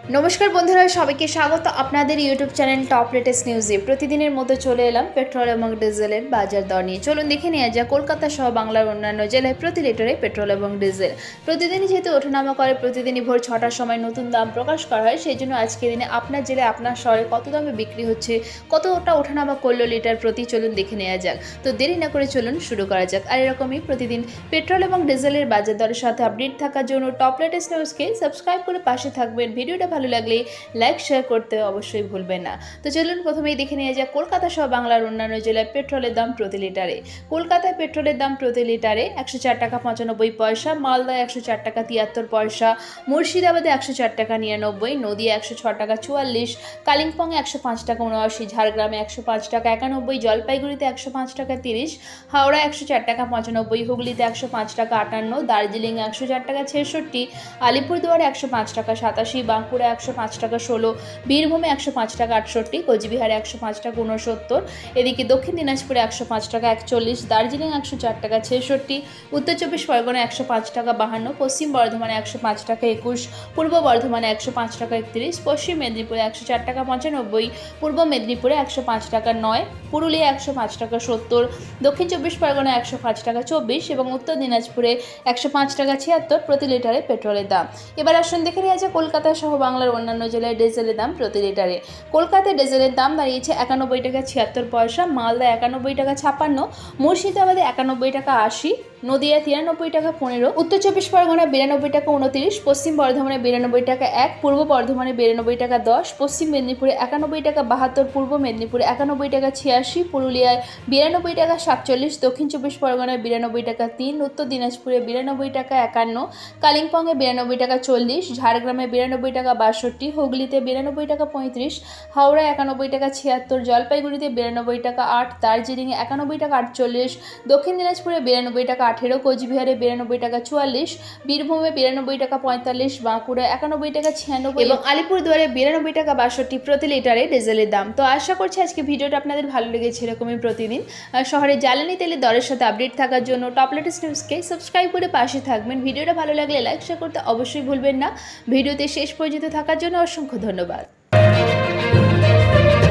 নমস্কার বন্ধুরা, সবাইকে স্বাগত আপনাদের ইউটিউব চ্যানেল টপ লেটেস্ট নিউজে। প্রতিদিনের মতো চলে এলাম পেট্রোল এবং ডিজেলের বাজার দর নিয়ে। চলুন দেখে নেওয়া যাক কলকাতা সহ বাংলার অন্যান্য জেলায় প্রতি লিটারে পেট্রোল এবং ডিজেল প্রতিদিনই যেহেতু ওঠানামা করে, প্রতিদিনই ভোর 6টার সময় নতুন দাম প্রকাশ করা হয়। সেই জন্য আজকের দিনে আপনার জেলায় আপনার শহরে কত দামে বিক্রি হচ্ছে, কতটা ওঠানামা করলো লিটার প্রতি, চলুন দেখে নেওয়া যাক। তো দেরি না করে চলুন শুরু করা যাক। আর এরকমই প্রতিদিন পেট্রোল এবং ডিজেলের বাজার দরের সাথে আপডেট থাকার জন্য টপ লেটেস্ট নিউজকে সাবস্ক্রাইব করে পাশে থাকবেন। ভিডিওটা ভালো লাগলে লাইক শেয়ার করতে অবশ্যই ভুলবেন না। তো চলুন প্রথমেই দেখে নিয়ে যাক কলকাতা সহ বাংলার অন্যান্য জেলায় পেট্রোলের দাম প্রতি লিটারে। কলকাতায় পেট্রোলের দাম প্রতি লিটারে 104 টাকা 95 পয়সা, মালদায় 104 টাকা 73 পয়সা, মুর্শিদাবাদে 104 টাকা 99, নদিয়া 106 টাকা 44, কালিম্পংয়ে 105 টাকা 79, ঝাড়গ্রামে 105 টাকা 91, জলপাইগুড়িতে 105 টাকা 30, হাওড়া 104 টাকা 95, হুগলিতে 105 টাকা 58, দার্জিলিং 104 টাকা 66, আলিপুরদুয়ারে 105 টাকা 87, বাঁকুড়া 105 টাকা 16, বীরভূমে 105 টাকা 68, কোচবিহারে 105 টাকা 69, এদিকে দক্ষিণ দিনাজপুরে 105 টাকা 41, দার্জিলিং 104 টাকা 66, উত্তর চব্বিশ পরগনা 105 টাকা 52, পশ্চিম বর্ধমানে 105 টাকা 21, পূর্ব বর্ধমানে 105 টাকা 31, পশ্চিম মেদিনীপুরে 104 টাকা 95, পূর্ব মেদিনীপুরে 105 টাকা 9, পুরুলিয়া 105 টাকা 70, দক্ষিণ চব্বিশ পরগনা 105 টাকা 24 এবং উত্তর দিনাজপুরে 105 টাকা 76 প্রতি লিটারে পেট্রোলের দাম। এবার আসুন দেখে নেওয়া যাক কলকাতা সহ বাংলার অন্যান্য জেলায় ডিজেলের দাম প্রতি লিটারে। কলকাতায় ডিজেলের দাম দাঁড়িয়েছে 91 টাকা 76 পয়সা, মালদা 91 টাকা 56, মুর্শিদাবাদে 91 টাকা 80, নদিয়া 93 টাকা 15, উত্তর চব্বিশ পরগনা 92 টাকা 29, পশ্চিম বর্ধমানে 92 টাকা 1, পূর্ব বর্ধমানে 92 টাকা 10, পশ্চিম মেদিনীপুরে 91 টাকা 72, পূর্ব মেদিনীপুরে 91 টাকা 86, পুরুলিয়ায় 92 টাকা 47, দক্ষিণ চব্বিশ পরগনায় 92 টাকা 3, উত্তর দিনাজপুরে 92 টাকা 51, কালিম্পংয়ে 92 টাকা 40, ঝাড়গ্রামে 92 টাকা 62, হুগলিতে 92 টাকা 35, হাওড়া 91 টাকা 76, জলপাইগুড়িতে 92 টাকা 8, দার্জিলিংয়ে 91 টাকা 48, দক্ষিণ দিনাজপুরে 92 টাকা 18, কোচবিহারে 92 টাকা 44, বীরভূমে 92 টাকা 45, বাঁকুড়া 91 টাকা 96 এবং আলিপুরদুয়ারে 92 টাকা 62 প্রতি লিটারে ডিজেলের দাম। তো আশা করছি আজকে ভিডিওটা আপনাদের ভালো লেগেছে। এরকমই প্রতিদিন শহরে জ্বালানি তেলের দরের সাথে আপডেট থাকার জন্য টপ লেটেস্ট নিউজকে সাবস্ক্রাইব করে পাশে থাকবেন। ভিডিওটা ভালো লাগলে লাইক শেয়ার করতে অবশ্যই ভুলবেন না। ভিডিওতে শেষ পর্যন্ত থাকার জন্য অসংখ্য ধন্যবাদ।